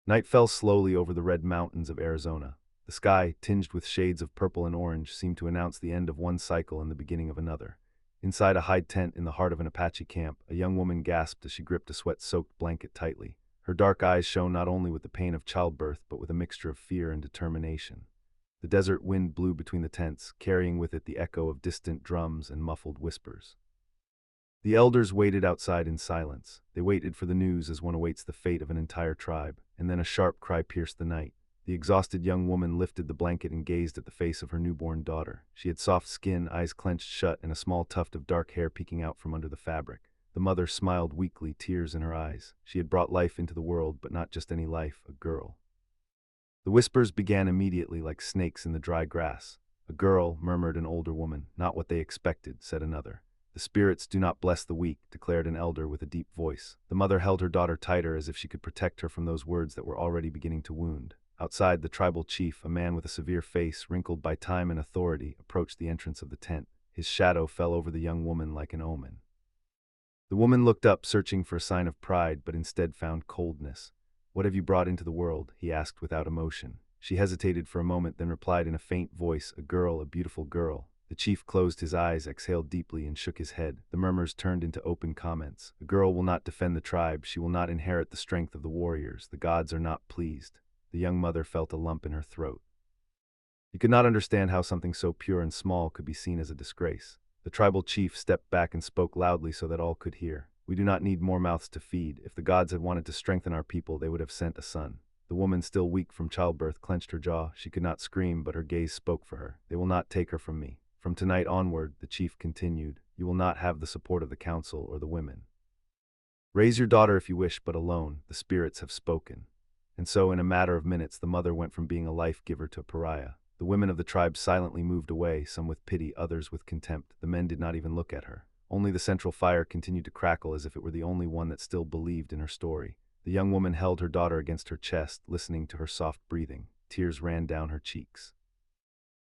Night fell slowly over the red mountains of Arizona. The sky, tinged with shades of purple and orange, seemed to announce the end of one cycle and the beginning of another. Inside a hide tent in the heart of an Apache camp, a young woman gasped as she gripped a sweat-soaked blanket tightly. Her dark eyes shone not only with the pain of childbirth but with a mixture of fear and determination. The desert wind blew between the tents, carrying with it the echo of distant drums and muffled whispers. The elders waited outside in silence. They waited for the news as one awaits the fate of an entire tribe, and then a sharp cry pierced the night. The exhausted young woman lifted the blanket and gazed at the face of her newborn daughter. She had soft skin, eyes clenched shut, and a small tuft of dark hair peeking out from under the fabric. The mother smiled weakly, tears in her eyes. She had brought life into the world, but not just any life, a girl. The whispers began immediately like snakes in the dry grass. "A girl," murmured an older woman. "Not what they expected," said another. "The spirits do not bless the weak," declared an elder with a deep voice. The mother held her daughter tighter as if she could protect her from those words that were already beginning to wound. Outside, the tribal chief, a man with a severe face wrinkled by time and authority, approached the entrance of the tent. His shadow fell over the young woman like an omen. The woman looked up, searching for a sign of pride, but instead found coldness. "What have you brought into the world?" he asked without emotion. She hesitated for a moment, then replied in a faint voice, "A girl, a beautiful girl." The chief closed his eyes, exhaled deeply, and shook his head. The murmurs turned into open comments. "A girl will not defend the tribe. She will not inherit the strength of the warriors. The gods are not pleased." The young mother felt a lump in her throat. He could not understand how something so pure and small could be seen as a disgrace. The tribal chief stepped back and spoke loudly so that all could hear. "We do not need more mouths to feed. If the gods had wanted to strengthen our people, they would have sent a son." The woman, still weak from childbirth, clenched her jaw. She could not scream, but her gaze spoke for her. "They will not take her from me. From tonight onward," the chief continued, "you will not have the support of the council or the women. Raise your daughter if you wish, but alone. The spirits have spoken." And so, in a matter of minutes, the mother went from being a life-giver to a pariah. The women of the tribe silently moved away, some with pity, others with contempt. The men did not even look at her. Only the central fire continued to crackle as if it were the only one that still believed in her story. The young woman held her daughter against her chest, listening to her soft breathing. Tears ran down her cheeks.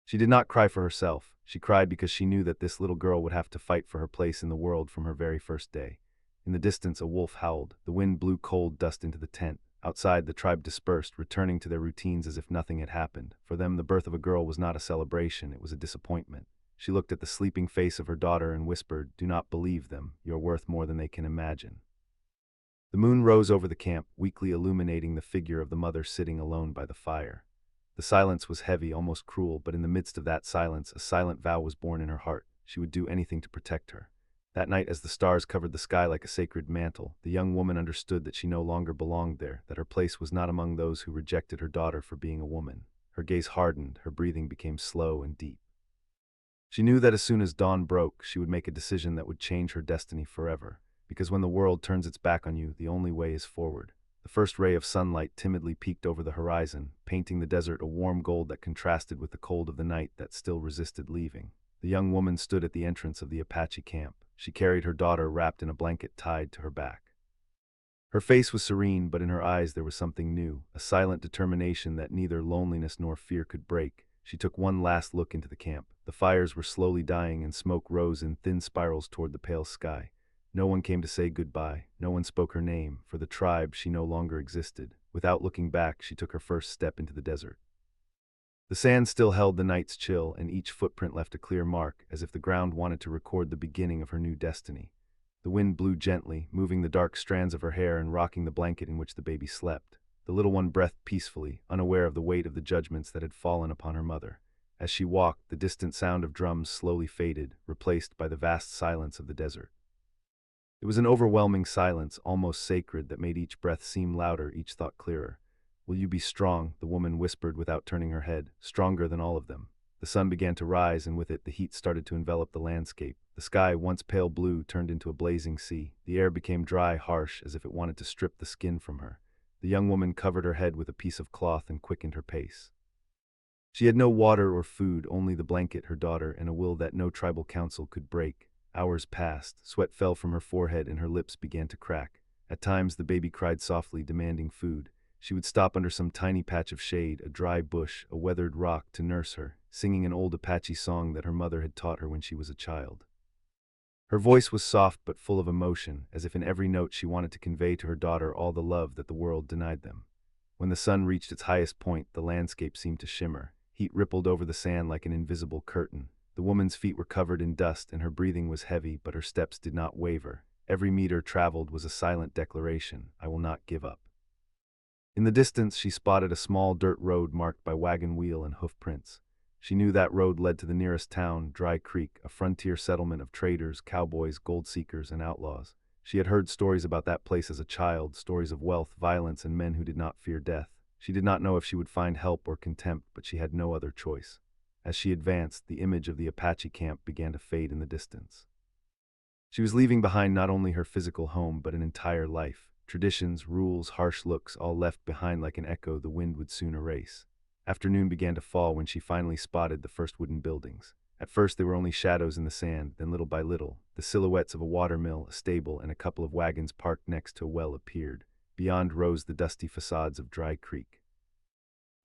She did not cry for herself. She cried because she knew that this little girl would have to fight for her place in the world from her very first day. In the distance, a wolf howled. The wind blew cold dust into the tent. Outside, the tribe dispersed, returning to their routines as if nothing had happened. For them, the birth of a girl was not a celebration, it was a disappointment. She looked at the sleeping face of her daughter and whispered, "Do not believe them. You are worth more than they can imagine." The moon rose over the camp, weakly illuminating the figure of the mother sitting alone by the fire. The silence was heavy, almost cruel, but in the midst of that silence, a silent vow was born in her heart. She would do anything to protect her. That night, as the stars covered the sky like a sacred mantle, the young woman understood that she no longer belonged there, that her place was not among those who rejected her daughter for being a woman. Her gaze hardened, her breathing became slow and deep. She knew that as soon as dawn broke, she would make a decision that would change her destiny forever. Because when the world turns its back on you, the only way is forward. The first ray of sunlight timidly peeked over the horizon, painting the desert a warm gold that contrasted with the cold of the night that still resisted leaving. The young woman stood at the entrance of the Apache camp. She carried her daughter wrapped in a blanket tied to her back. Her face was serene, but in her eyes there was something new, a silent determination that neither loneliness nor fear could break. She took one last look into the camp. The fires were slowly dying and smoke rose in thin spirals toward the pale sky. No one came to say goodbye. No one spoke her name. For the tribe, she no longer existed. Without looking back, she took her first step into the desert. The sand still held the night's chill, and each footprint left a clear mark, as if the ground wanted to record the beginning of her new destiny. The wind blew gently, moving the dark strands of her hair and rocking the blanket in which the baby slept. The little one breathed peacefully, unaware of the weight of the judgments that had fallen upon her mother. As she walked, the distant sound of drums slowly faded, replaced by the vast silence of the desert. It was an overwhelming silence, almost sacred, that made each breath seem louder, each thought clearer. "Will you be strong?" the woman whispered without turning her head. "Stronger than all of them." The sun began to rise, and with it the heat started to envelop the landscape. The sky, once pale blue, turned into a blazing sea. The air became dry, harsh, as if it wanted to strip the skin from her. The young woman covered her head with a piece of cloth and quickened her pace. She had no water or food, only the blanket, her daughter, and a will that no tribal council could break. Hours passed. Sweat fell from her forehead and her lips began to crack. At times the baby cried softly, demanding food. She would stop under some tiny patch of shade, a dry bush, a weathered rock, to nurse her, singing an old Apache song that her mother had taught her when she was a child. Her voice was soft but full of emotion, as if in every note she wanted to convey to her daughter all the love that the world denied them. When the sun reached its highest point, the landscape seemed to shimmer. Heat rippled over the sand like an invisible curtain. The woman's feet were covered in dust and her breathing was heavy, but her steps did not waver. Every meter traveled was a silent declaration, "I will not give up." In the distance, she spotted a small dirt road marked by wagon wheel and hoof prints. She knew that road led to the nearest town, Dry Creek, a frontier settlement of traders, cowboys, gold seekers, and outlaws. She had heard stories about that place as a child, stories of wealth, violence, and men who did not fear death. She did not know if she would find help or contempt, but she had no other choice. As she advanced, the image of the Apache camp began to fade in the distance. She was leaving behind not only her physical home, but an entire life. Traditions, rules, harsh looks, all left behind like an echo the wind would soon erase. Afternoon began to fall when she finally spotted the first wooden buildings. At first they were only shadows in the sand, then little by little, the silhouettes of a watermill, a stable, and a couple of wagons parked next to a well appeared. Beyond rose the dusty facades of Dry Creek.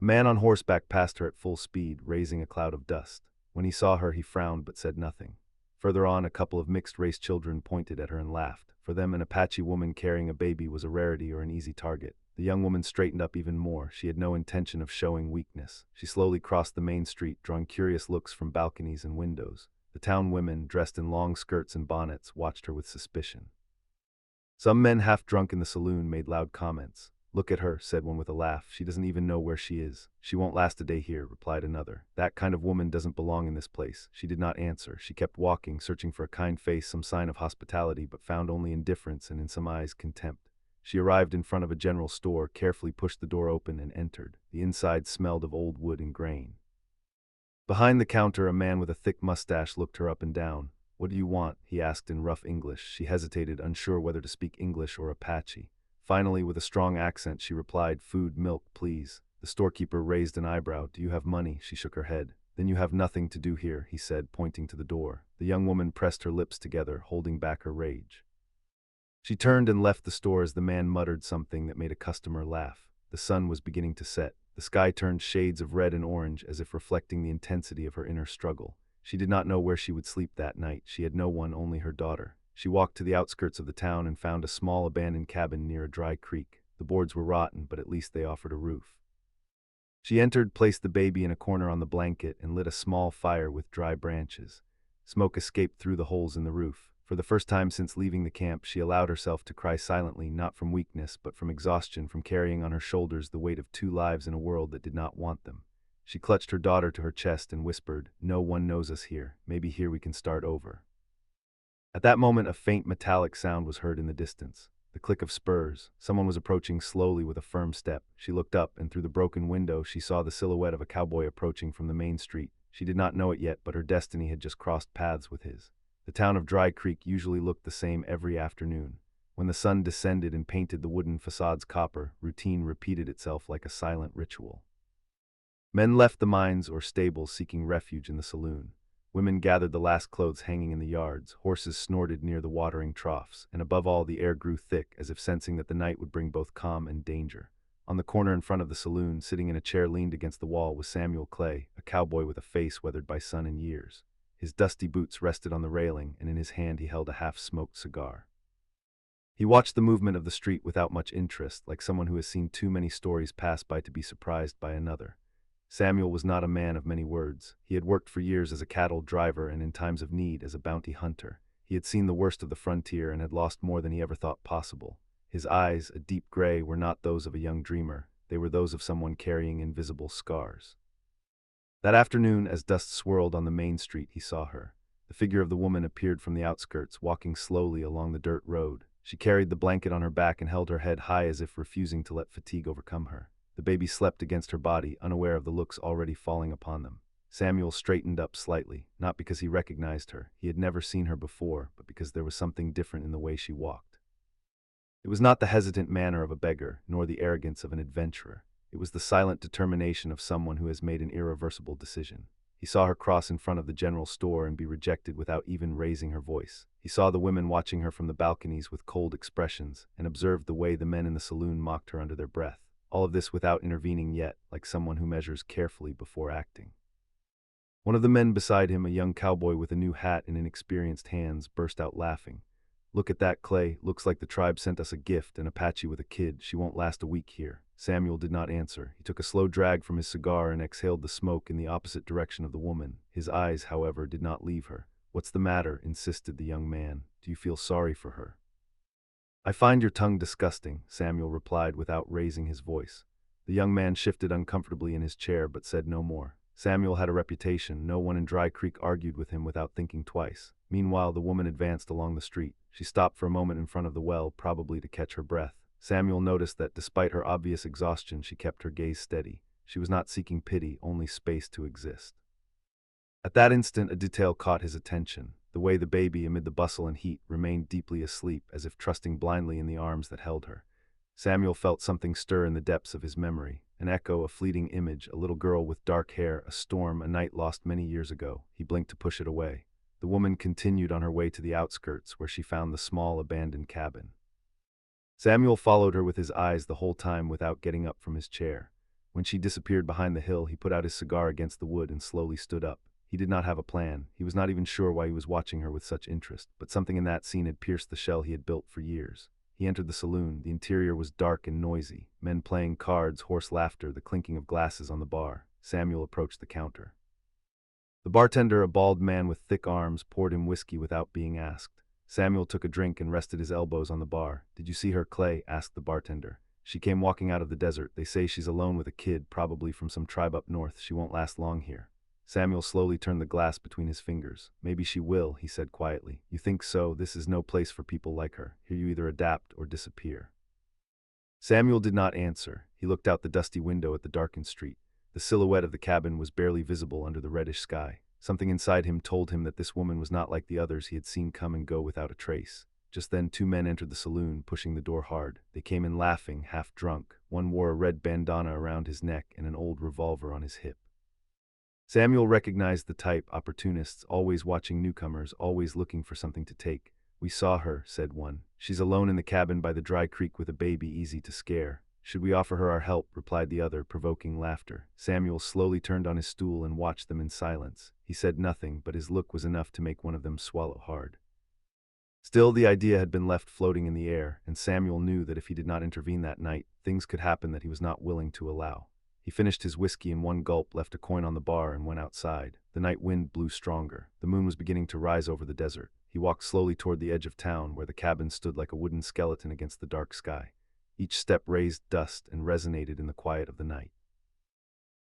A man on horseback passed her at full speed, raising a cloud of dust. When he saw her, he frowned but said nothing. Further on, a couple of mixed-race children pointed at her and laughed. For them, an Apache woman carrying a baby was a rarity or an easy target. The young woman straightened up even more. She had no intention of showing weakness. She slowly crossed the main street, drawing curious looks from balconies and windows. The town women, dressed in long skirts and bonnets, watched her with suspicion. Some men, half drunk in the saloon, made loud comments. "Look at her," said one with a laugh. "She doesn't even know where she is." "She won't last a day here," replied another. "That kind of woman doesn't belong in this place." She did not answer. She kept walking, searching for a kind face, some sign of hospitality, but found only indifference and in some eyes contempt. She arrived in front of a general store, carefully pushed the door open, and entered. The inside smelled of old wood and grain. Behind the counter, a man with a thick mustache looked her up and down. "What do you want?" he asked in rough English. She hesitated, unsure whether to speak English or Apache. Finally, with a strong accent, she replied, "Food, milk, please." The storekeeper raised an eyebrow. "Do you have money?" She shook her head. "Then you have nothing to do here," he said, pointing to the door. The young woman pressed her lips together, holding back her rage. She turned and left the store as the man muttered something that made a customer laugh. The sun was beginning to set. The sky turned shades of red and orange, as if reflecting the intensity of her inner struggle. She did not know where she would sleep that night. She had no one, only her daughter. She walked to the outskirts of the town and found a small abandoned cabin near a dry creek. The boards were rotten, but at least they offered a roof. She entered, placed the baby in a corner on the blanket, and lit a small fire with dry branches. Smoke escaped through the holes in the roof. For the first time since leaving the camp, she allowed herself to cry silently, not from weakness, but from exhaustion, from carrying on her shoulders the weight of two lives in a world that did not want them. She clutched her daughter to her chest and whispered, "No one knows us here. Maybe here we can start over." At that moment, a faint metallic sound was heard in the distance. The click of spurs. Someone was approaching slowly with a firm step. She looked up, and through the broken window she saw the silhouette of a cowboy approaching from the main street. She did not know it yet, but her destiny had just crossed paths with his. The town of Dry Creek usually looked the same every afternoon. When the sun descended and painted the wooden facades copper, routine repeated itself like a silent ritual. Men left the mines or stables seeking refuge in the saloon. Women gathered the last clothes hanging in the yards. Horses snorted near the watering troughs, and above all the air grew thick, as if sensing that the night would bring both calm and danger. On the corner in front of the saloon, sitting in a chair leaned against the wall, was Samuel Clay, a cowboy with a face weathered by sun and years. His dusty boots rested on the railing, and in his hand he held a half-smoked cigar. He watched the movement of the street without much interest, like someone who has seen too many stories pass by to be surprised by another. Samuel was not a man of many words. He had worked for years as a cattle driver and in times of need as a bounty hunter. He had seen the worst of the frontier and had lost more than he ever thought possible. His eyes, a deep gray, were not those of a young dreamer. They were those of someone carrying invisible scars. That afternoon, as dust swirled on the main street, he saw her. The figure of the woman appeared from the outskirts, walking slowly along the dirt road. She carried the blanket on her back and held her head high as if refusing to let fatigue overcome her. The baby slept against her body, unaware of the looks already falling upon them. Samuel straightened up slightly, not because he recognized her. He had never seen her before, but because there was something different in the way she walked. It was not the hesitant manner of a beggar, nor the arrogance of an adventurer. It was the silent determination of someone who has made an irreversible decision. He saw her cross in front of the general store and be rejected without even raising her voice. He saw the women watching her from the balconies with cold expressions, and observed the way the men in the saloon mocked her under their breath. All of this without intervening yet, like someone who measures carefully before acting. One of the men beside him, a young cowboy with a new hat and inexperienced hands, burst out laughing. "Look at that, Clay. Looks like the tribe sent us a gift, an Apache with a kid. She won't last a week here." Samuel did not answer. He took a slow drag from his cigar and exhaled the smoke in the opposite direction of the woman. His eyes, however, did not leave her. "What's the matter?" insisted the young man. "Do you feel sorry for her?" "I find your tongue disgusting," Samuel replied without raising his voice. The young man shifted uncomfortably in his chair but said no more. Samuel had a reputation. No one in Dry Creek argued with him without thinking twice. Meanwhile, the woman advanced along the street. She stopped for a moment in front of the well, probably to catch her breath. Samuel noticed that despite her obvious exhaustion, she kept her gaze steady. She was not seeking pity, only space to exist. At that instant, a detail caught his attention. The way the baby, amid the bustle and heat, remained deeply asleep, as if trusting blindly in the arms that held her. Samuel felt something stir in the depths of his memory. An echo, a fleeting image, a little girl with dark hair, a storm, a night lost many years ago. He blinked to push it away. The woman continued on her way to the outskirts, where she found the small, abandoned cabin. Samuel followed her with his eyes the whole time without getting up from his chair. When she disappeared behind the hill, he put out his cigar against the wood and slowly stood up. He did not have a plan. He was not even sure why he was watching her with such interest, but something in that scene had pierced the shell he had built for years. He entered the saloon. The interior was dark and noisy. Men playing cards, hoarse laughter, the clinking of glasses on the bar. Samuel approached the counter. The bartender, a bald man with thick arms, poured him whiskey without being asked. Samuel took a drink and rested his elbows on the bar. "Did you see her, Clay?" asked the bartender. "She came walking out of the desert. They say she's alone with a kid, probably from some tribe up north. She won't last long here." Samuel slowly turned the glass between his fingers. "Maybe she will," he said quietly. "You think so? This is no place for people like her. Here you either adapt or disappear." Samuel did not answer. He looked out the dusty window at the darkened street. The silhouette of the cabin was barely visible under the reddish sky. Something inside him told him that this woman was not like the others he had seen come and go without a trace. Just then, two men entered the saloon, pushing the door hard. They came in laughing, half drunk. One wore a red bandana around his neck and an old revolver on his hip. Samuel recognized the type, opportunists, always watching newcomers, always looking for something to take. "We saw her," said one. "She's alone in the cabin by the Dry Creek with a baby, easy to scare." "Should we offer her our help?" replied the other, provoking laughter. Samuel slowly turned on his stool and watched them in silence. He said nothing, but his look was enough to make one of them swallow hard. Still, the idea had been left floating in the air, and Samuel knew that if he did not intervene that night, things could happen that he was not willing to allow. He finished his whiskey in one gulp, left a coin on the bar, and went outside. The night wind blew stronger. The moon was beginning to rise over the desert. He walked slowly toward the edge of town, where the cabin stood like a wooden skeleton against the dark sky. Each step raised dust and resonated in the quiet of the night.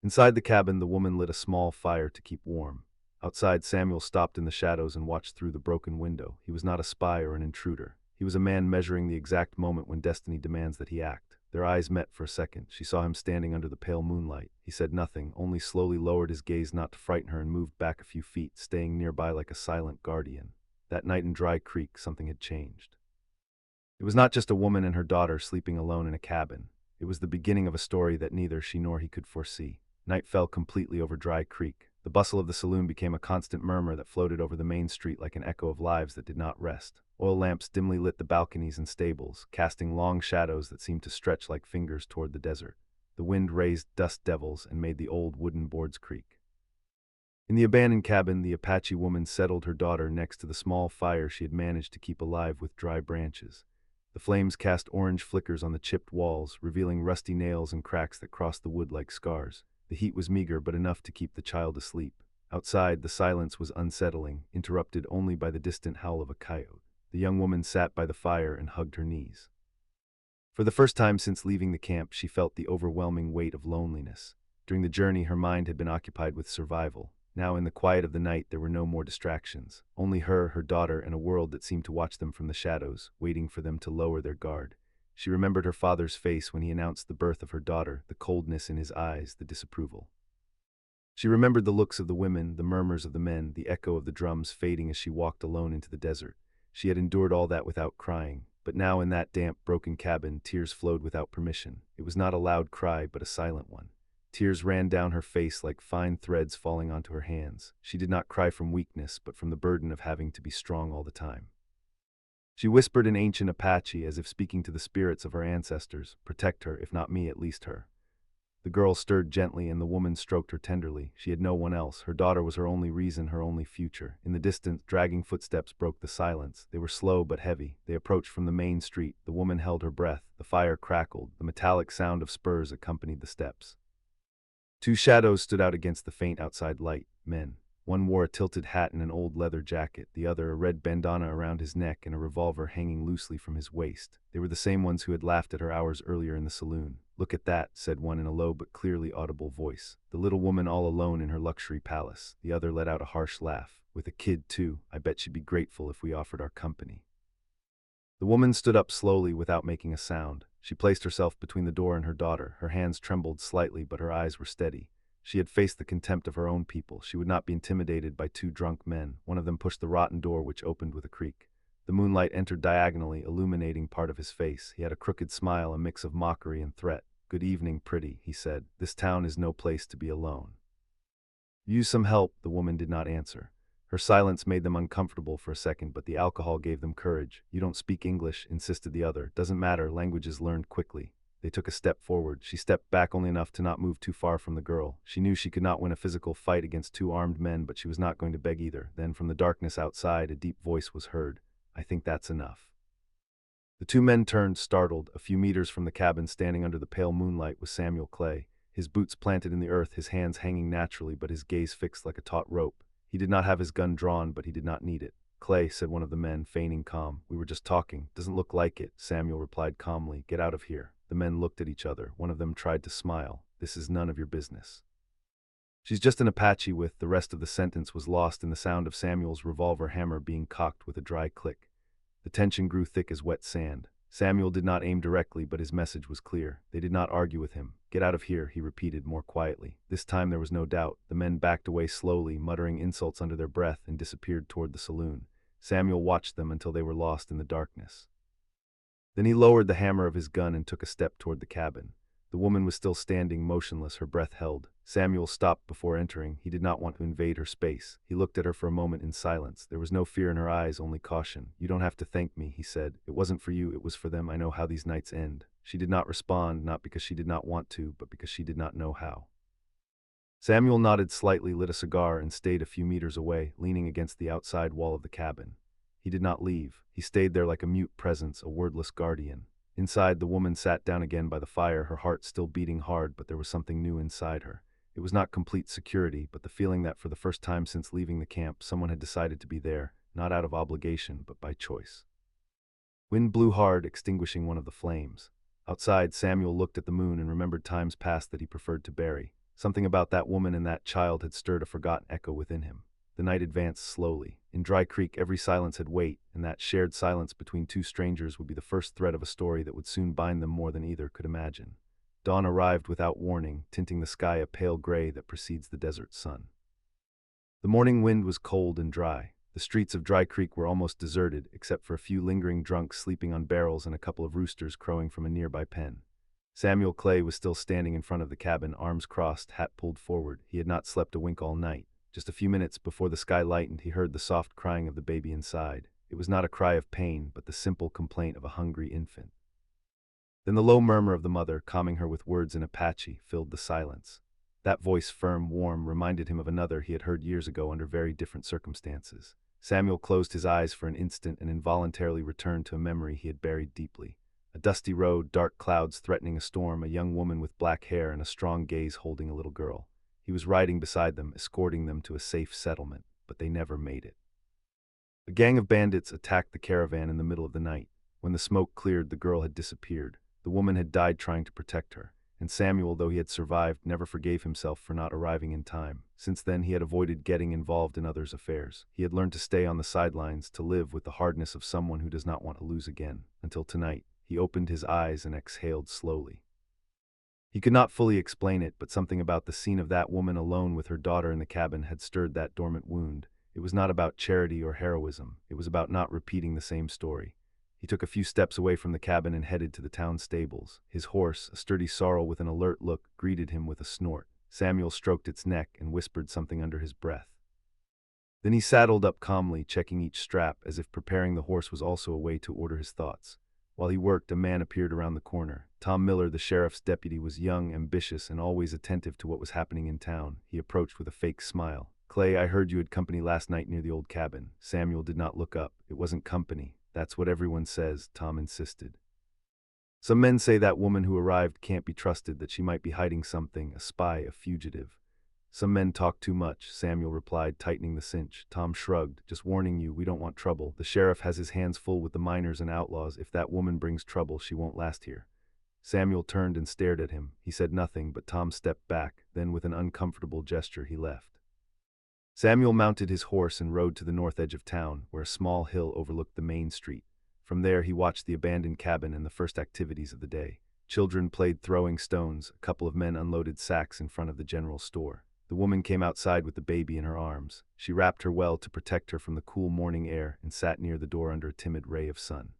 Inside the cabin, the woman lit a small fire to keep warm. Outside, Samuel stopped in the shadows and watched through the broken window. He was not a spy or an intruder. He was a man measuring the exact moment when destiny demands that he act. Their eyes met for a second. She saw him standing under the pale moonlight. He said nothing, only slowly lowered his gaze not to frighten her and moved back a few feet, staying nearby like a silent guardian. That night in Dry Creek, something had changed. It was not just a woman and her daughter sleeping alone in a cabin. It was the beginning of a story that neither she nor he could foresee. Night fell completely over Dry Creek. The bustle of the saloon became a constant murmur that floated over the main street like an echo of lives that did not rest. Oil lamps dimly lit the balconies and stables, casting long shadows that seemed to stretch like fingers toward the desert. The wind raised dust devils and made the old wooden boards creak. In the abandoned cabin, the Apache woman settled her daughter next to the small fire she had managed to keep alive with dry branches. The flames cast orange flickers on the chipped walls, revealing rusty nails and cracks that crossed the wood like scars. The heat was meager, but enough to keep the child asleep. Outside, the silence was unsettling, interrupted only by the distant howl of a coyote. The young woman sat by the fire and hugged her knees. For the first time since leaving the camp, she felt the overwhelming weight of loneliness. During the journey, her mind had been occupied with survival. Now, in the quiet of the night, there were no more distractions. Only her daughter, and a world that seemed to watch them from the shadows, waiting for them to lower their guard. She remembered her father's face when he announced the birth of her daughter, the coldness in his eyes, the disapproval. She remembered the looks of the women, the murmurs of the men, the echo of the drums fading as she walked alone into the desert. She had endured all that without crying, but now in that damp, broken cabin, tears flowed without permission. It was not a loud cry, but a silent one. Tears ran down her face like fine threads falling onto her hands. She did not cry from weakness, but from the burden of having to be strong all the time. She whispered in ancient Apache, as if speaking to the spirits of her ancestors, "Protect her, if not me, at least her." The girl stirred gently and the woman stroked her tenderly. She had no one else. Her daughter was her only reason, her only future. In the distance, dragging footsteps broke the silence. They were slow but heavy. They approached from the main street. The woman held her breath. The fire crackled. The metallic sound of spurs accompanied the steps. Two shadows stood out against the faint outside light. Men. One wore a tilted hat and an old leather jacket, the other a red bandana around his neck and a revolver hanging loosely from his waist. They were the same ones who had laughed at her hours earlier in the saloon. "Look at that," said one in a low but clearly audible voice. The little woman all alone in her luxury palace. The other let out a harsh laugh. "With a kid, too. I bet she'd be grateful if we offered our company." The woman stood up slowly without making a sound. She placed herself between the door and her daughter. Her hands trembled slightly, but her eyes were steady. She had faced the contempt of her own people. She would not be intimidated by two drunk men. One of them pushed the rotten door, which opened with a creak. The moonlight entered diagonally, illuminating part of his face. He had a crooked smile, a mix of mockery and threat. "Good evening, pretty," he said. "This town is no place to be alone." "Use some help," the woman did not answer. Her silence made them uncomfortable for a second, but the alcohol gave them courage. "You don't speak English," insisted the other. "Doesn't matter, language is learned quickly." They took a step forward. She stepped back only enough to not move too far from the girl. She knew she could not win a physical fight against two armed men, but she was not going to beg either. Then from the darkness outside, a deep voice was heard. "I think that's enough." The two men turned, startled. A few meters from the cabin, standing under the pale moonlight, was Samuel Clay. His boots planted in the earth, his hands hanging naturally, but his gaze fixed like a taut rope. He did not have his gun drawn, but he did not need it. "Clay," said one of the men, feigning calm. "We were just talking." "Doesn't look like it," Samuel replied calmly. "Get out of here." The men looked at each other. One of them tried to smile. "This is none of your business." "She's just an Apache with—" The rest of the sentence was lost in the sound of Samuel's revolver hammer being cocked with a dry click. The tension grew thick as wet sand. Samuel did not aim directly, but his message was clear. They did not argue with him. "Get out of here," he repeated more quietly. This time there was no doubt. The men backed away slowly, muttering insults under their breath, and disappeared toward the saloon. Samuel watched them until they were lost in the darkness. Then he lowered the hammer of his gun and took a step toward the cabin. The woman was still standing, motionless, her breath held. Samuel stopped before entering. He did not want to invade her space. He looked at her for a moment in silence. There was no fear in her eyes, only caution. "You don't have to thank me," he said. "It wasn't for you, it was for them. I know how these nights end." She did not respond, not because she did not want to, but because she did not know how. Samuel nodded slightly, lit a cigar, and stayed a few meters away, leaning against the outside wall of the cabin. He did not leave. He stayed there like a mute presence, a wordless guardian. Inside, the woman sat down again by the fire, her heart still beating hard, but there was something new inside her. It was not complete security, but the feeling that for the first time since leaving the camp, someone had decided to be there, not out of obligation, but by choice. Wind blew hard, extinguishing one of the flames. Outside, Samuel looked at the moon and remembered times past that he preferred to bury. Something about that woman and that child had stirred a forgotten echo within him. The night advanced slowly. In Dry Creek, every silence had weight, and that shared silence between two strangers would be the first thread of a story that would soon bind them more than either could imagine. Dawn arrived without warning, tinting the sky a pale gray that precedes the desert sun. The morning wind was cold and dry. The streets of Dry Creek were almost deserted, except for a few lingering drunks sleeping on barrels and a couple of roosters crowing from a nearby pen. Samuel Clay was still standing in front of the cabin, arms crossed, hat pulled forward. He had not slept a wink all night. Just a few minutes before the sky lightened, he heard the soft crying of the baby inside. It was not a cry of pain, but the simple complaint of a hungry infant. Then the low murmur of the mother, calming her with words in Apache, filled the silence. That voice, firm, warm, reminded him of another he had heard years ago under very different circumstances. Samuel closed his eyes for an instant and involuntarily returned to a memory he had buried deeply. A dusty road, dark clouds threatening a storm, a young woman with black hair and a strong gaze holding a little girl. He was riding beside them, escorting them to a safe settlement, but they never made it. A gang of bandits attacked the caravan in the middle of the night. When the smoke cleared, the girl had disappeared. The woman had died trying to protect her, and Samuel, though he had survived, never forgave himself for not arriving in time. Since then, he had avoided getting involved in others' affairs. He had learned to stay on the sidelines, to live with the hardness of someone who does not want to lose again. Until tonight, he opened his eyes and exhaled slowly. He could not fully explain it, but something about the scene of that woman alone with her daughter in the cabin had stirred that dormant wound. It was not about charity or heroism. It was about not repeating the same story. He took a few steps away from the cabin and headed to the town stables. His horse, a sturdy sorrel with an alert look, greeted him with a snort. Samuel stroked its neck and whispered something under his breath. Then he saddled up calmly, checking each strap, as if preparing the horse was also a way to order his thoughts. While he worked, a man appeared around the corner. Tom Miller, the sheriff's deputy, was young, ambitious, and always attentive to what was happening in town. He approached with a fake smile. "Clay, I heard you had company last night near the old cabin." Samuel did not look up. "It wasn't company." "That's what everyone says," Tom insisted. "Some men say that woman who arrived can't be trusted, that she might be hiding something, a spy, a fugitive." "Some men talk too much," Samuel replied, tightening the cinch. Tom shrugged. "Just warning you, we don't want trouble. The sheriff has his hands full with the miners and outlaws. If that woman brings trouble, she won't last here." Samuel turned and stared at him. He said nothing, but Tom stepped back. Then, with an uncomfortable gesture, he left. Samuel mounted his horse and rode to the north edge of town, where a small hill overlooked the main street. From there, he watched the abandoned cabin and the first activities of the day. Children played throwing stones. A couple of men unloaded sacks in front of the general store. The woman came outside with the baby in her arms. She wrapped her well to protect her from the cool morning air and sat near the door under a timid ray of sun.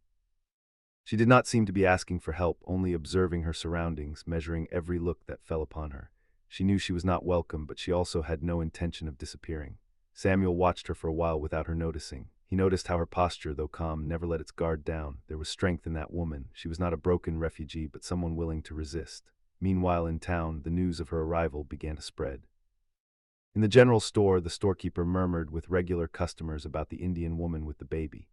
She did not seem to be asking for help, only observing her surroundings, measuring every look that fell upon her. She knew she was not welcome, but she also had no intention of disappearing. Samuel watched her for a while without her noticing. He noticed how her posture, though calm, never let its guard down. There was strength in that woman. She was not a broken refugee, but someone willing to resist. Meanwhile, in town, the news of her arrival began to spread. In the general store, the storekeeper murmured with regular customers about the Indian woman with the baby.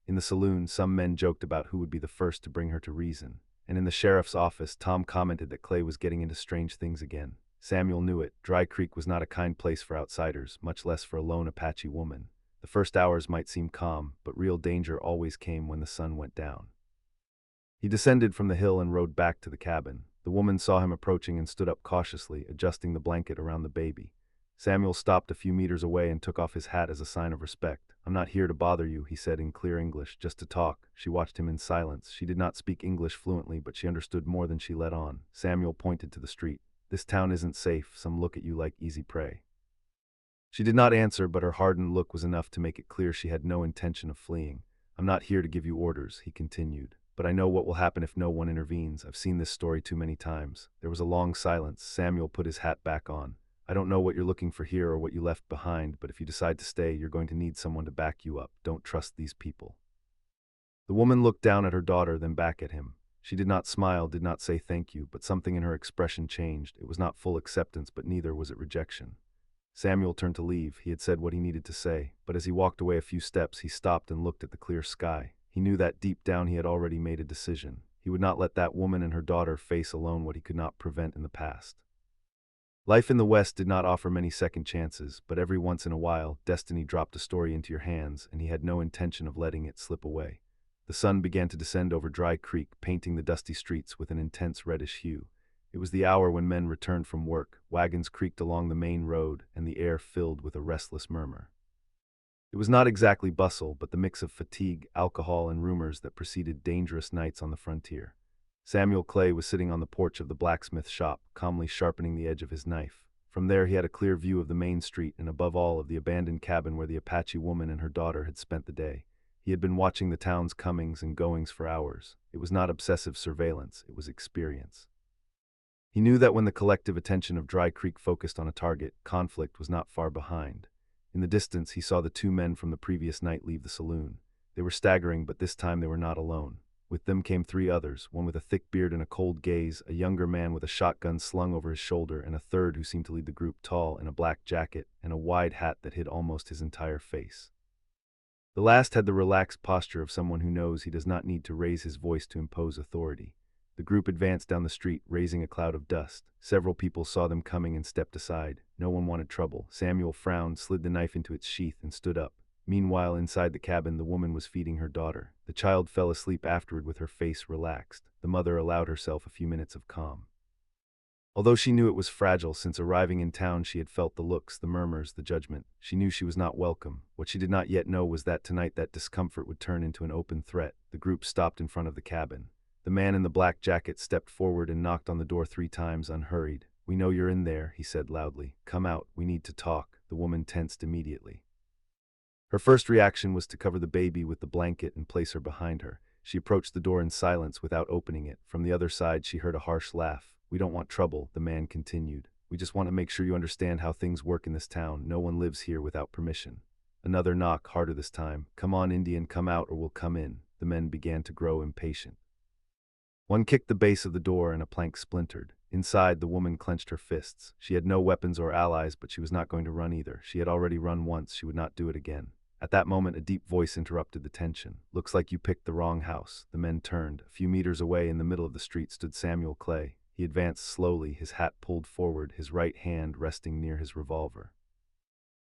In the saloon, some men joked about who would be the first to bring her to reason. And in the sheriff's office, Tom commented that Clay was getting into strange things again. Samuel knew it. Dry Creek was not a kind place for outsiders, much less for a lone Apache woman. The first hours might seem calm, but real danger always came when the sun went down. He descended from the hill and rode back to the cabin. The woman saw him approaching and stood up cautiously, adjusting the blanket around the baby. Samuel stopped a few meters away and took off his hat as a sign of respect. "I'm not here to bother you," he said in clear English, "just to talk." She watched him in silence. She did not speak English fluently, but she understood more than she let on. Samuel pointed to the street. "This town isn't safe. Some look at you like easy prey." She did not answer, but her hardened look was enough to make it clear she had no intention of fleeing. "I'm not here to give you orders," he continued, "but I know what will happen if no one intervenes. I've seen this story too many times." There was a long silence. Samuel put his hat back on. "I don't know what you're looking for here or what you left behind, but if you decide to stay, you're going to need someone to back you up. Don't trust these people." The woman looked down at her daughter, then back at him. She did not smile, did not say thank you, but something in her expression changed. It was not full acceptance, but neither was it rejection. Samuel turned to leave. He had said what he needed to say, but as he walked away a few steps, he stopped and looked at the clear sky. He knew that deep down he had already made a decision. He would not let that woman and her daughter face alone what he could not prevent in the past. Life in the West did not offer many second chances, but every once in a while, destiny dropped a story into your hands, and he had no intention of letting it slip away. The sun began to descend over Dry Creek, painting the dusty streets with an intense reddish hue. It was the hour when men returned from work. Wagons creaked along the main road, and the air filled with a restless murmur. It was not exactly bustle, but the mix of fatigue, alcohol, and rumors that preceded dangerous nights on the frontier. Samuel Clay was sitting on the porch of the blacksmith shop, calmly sharpening the edge of his knife. From there he had a clear view of the main street and, above all, of the abandoned cabin where the Apache woman and her daughter had spent the day. He had been watching the town's comings and goings for hours. It was not obsessive surveillance, it was experience. He knew that when the collective attention of Dry Creek focused on a target, conflict was not far behind. In the distance, he saw the two men from the previous night leave the saloon. They were staggering, but this time they were not alone. With them came three others, one with a thick beard and a cold gaze, a younger man with a shotgun slung over his shoulder, and a third who seemed to lead the group, tall, in a black jacket and a wide hat that hid almost his entire face. The last had the relaxed posture of someone who knows he does not need to raise his voice to impose authority. The group advanced down the street, raising a cloud of dust. Several people saw them coming and stepped aside. No one wanted trouble. Samuel frowned, slid the knife into its sheath, and stood up. Meanwhile, inside the cabin, the woman was feeding her daughter. The child fell asleep afterward with her face relaxed. The mother allowed herself a few minutes of calm. Although she knew it was fragile, since arriving in town she had felt the looks, the murmurs, the judgment. She knew she was not welcome. What she did not yet know was that tonight that discomfort would turn into an open threat. The group stopped in front of the cabin. The man in the black jacket stepped forward and knocked on the door 3 times, unhurried. "We know you're in there," he said loudly. "Come out, we need to talk." The woman tensed immediately. Her first reaction was to cover the baby with the blanket and place her behind her. She approached the door in silence without opening it. From the other side, she heard a harsh laugh. "We don't want trouble," the man continued. "We just want to make sure you understand how things work in this town. No one lives here without permission." Another knock, harder this time. "Come on, Indian, come out or we'll come in." The men began to grow impatient. One kicked the base of the door and a plank splintered. Inside, the woman clenched her fists. She had no weapons or allies, but she was not going to run either. She had already run once, she would not do it again. At that moment, a deep voice interrupted the tension. "Looks like you picked the wrong house." The men turned. A few meters away in the middle of the street stood Samuel Clay. He advanced slowly, his hat pulled forward, his right hand resting near his revolver.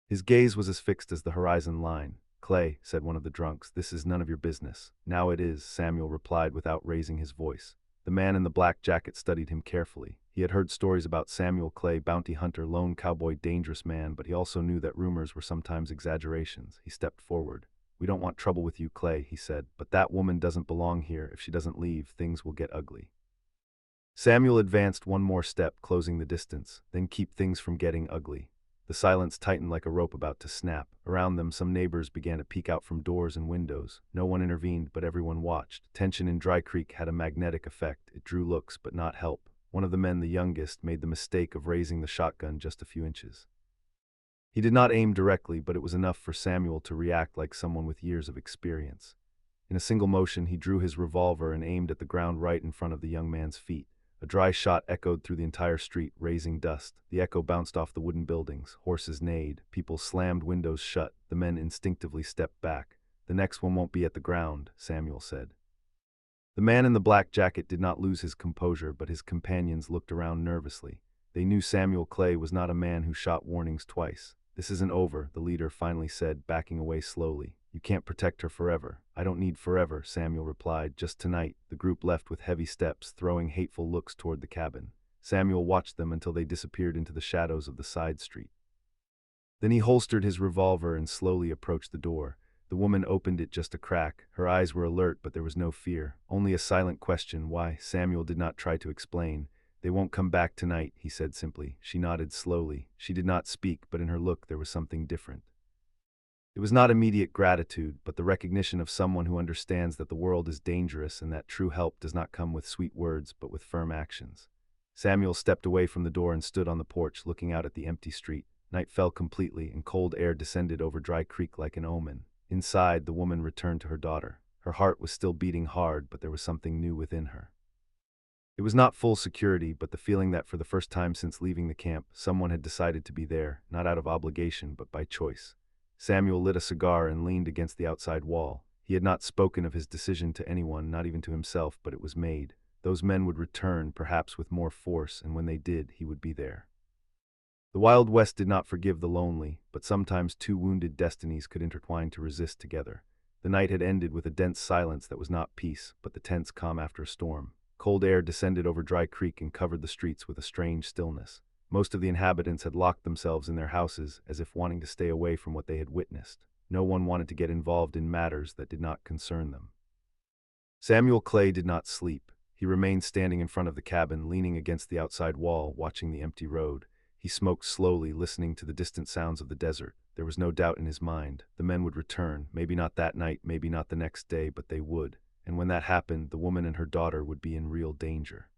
His gaze was as fixed as the horizon line. "Clay," said one of the drunks, "this is none of your business." "Now it is," Samuel replied without raising his voice. The man in the black jacket studied him carefully. He had heard stories about Samuel Clay, bounty hunter, lone cowboy, dangerous man, but he also knew that rumors were sometimes exaggerations. He stepped forward. "We don't want trouble with you, Clay," he said, "but that woman doesn't belong here. If she doesn't leave, things will get ugly." Samuel advanced one more step, closing the distance. "Then keep things from getting ugly." The silence tightened like a rope about to snap. Around them, some neighbors began to peek out from doors and windows. No one intervened, but everyone watched. Tension in Dry Creek had a magnetic effect. It drew looks, but not help. One of the men, the youngest, made the mistake of raising the shotgun just a few inches. He did not aim directly, but it was enough for Samuel to react like someone with years of experience. In a single motion, he drew his revolver and aimed at the ground right in front of the young man's feet. A dry shot echoed through the entire street, raising dust. The echo bounced off the wooden buildings. Horses neighed. People slammed windows shut. The men instinctively stepped back. "The next one won't be at the ground," Samuel said. The man in the black jacket did not lose his composure, but his companions looked around nervously. They knew Samuel Clay was not a man who shot warnings twice. "This isn't over," the leader finally said, backing away slowly. "You can't protect her forever." "I don't need forever," Samuel replied. "Just tonight." The group left with heavy steps, throwing hateful looks toward the cabin. Samuel watched them until they disappeared into the shadows of the side street. Then he holstered his revolver and slowly approached the door. The woman opened it just a crack. Her eyes were alert, but there was no fear, only a silent question. Why? Samuel did not try to explain. "They won't come back tonight," he said simply. She nodded slowly. She did not speak, but in her look there was something different. It was not immediate gratitude, but the recognition of someone who understands that the world is dangerous and that true help does not come with sweet words but with firm actions. Samuel stepped away from the door and stood on the porch, looking out at the empty street. Night fell completely, and cold air descended over Dry Creek like an omen. Inside, the woman returned to her daughter. Her heart was still beating hard, but there was something new within her. It was not full security, but the feeling that for the first time since leaving the camp, someone had decided to be there, not out of obligation, but by choice. Samuel lit a cigar and leaned against the outside wall. He had not spoken of his decision to anyone, not even to himself, but it was made. Those men would return, perhaps with more force, and when they did, he would be there. The Wild West did not forgive the lonely, but sometimes two wounded destinies could intertwine to resist together. The night had ended with a dense silence that was not peace, but the tense calm after a storm. Cold air descended over Dry Creek and covered the streets with a strange stillness. Most of the inhabitants had locked themselves in their houses, as if wanting to stay away from what they had witnessed. No one wanted to get involved in matters that did not concern them. Samuel Clay did not sleep. He remained standing in front of the cabin, leaning against the outside wall, watching the empty road. He smoked slowly, listening to the distant sounds of the desert. There was no doubt in his mind. The men would return, maybe not that night, maybe not the next day, but they would. And when that happened, the woman and her daughter would be in real danger.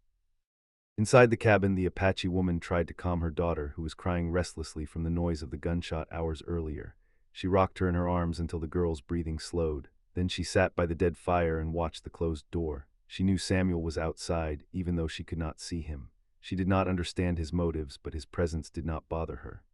Inside the cabin, the Apache woman tried to calm her daughter, who was crying restlessly from the noise of the gunshot hours earlier. She rocked her in her arms until the girl's breathing slowed. Then she sat by the dead fire and watched the closed door. She knew Samuel was outside, even though she could not see him. She did not understand his motives, but his presence did not bother her.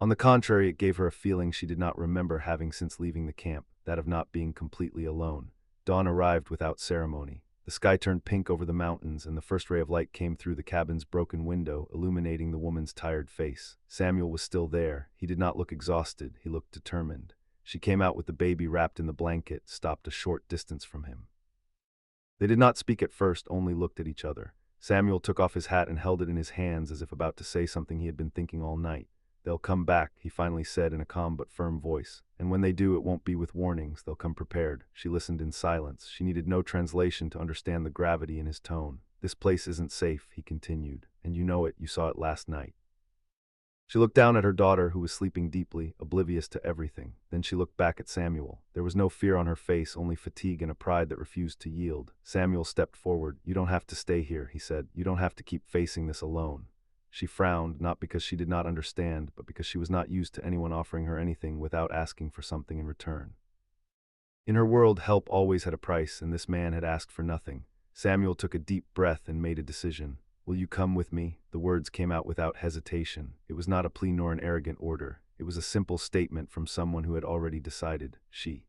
On the contrary, it gave her a feeling she did not remember having since leaving the camp, that of not being completely alone. Dawn arrived without ceremony. The sky turned pink over the mountains, and the first ray of light came through the cabin's broken window, illuminating the woman's tired face. Samuel was still there. He did not look exhausted. He looked determined. She came out with the baby wrapped in the blanket, stopped a short distance from him. They did not speak at first, only looked at each other. Samuel took off his hat and held it in his hands as if about to say something he had been thinking all night. "They'll come back," he finally said in a calm but firm voice. "And when they do, it won't be with warnings. They'll come prepared." She listened in silence. She needed no translation to understand the gravity in his tone. "This place isn't safe," he continued. "And you know it. You saw it last night." She looked down at her daughter, who was sleeping deeply, oblivious to everything. Then she looked back at Samuel. There was no fear on her face, only fatigue and a pride that refused to yield. Samuel stepped forward. "You don't have to stay here," he said. "You don't have to keep facing this alone." She frowned, not because she did not understand, but because she was not used to anyone offering her anything without asking for something in return. In her world, help always had a price, and this man had asked for nothing. Samuel took a deep breath and made a decision. "Will you come with me?" The words came out without hesitation. It was not a plea nor an arrogant order. It was a simple statement from someone who had already decided. She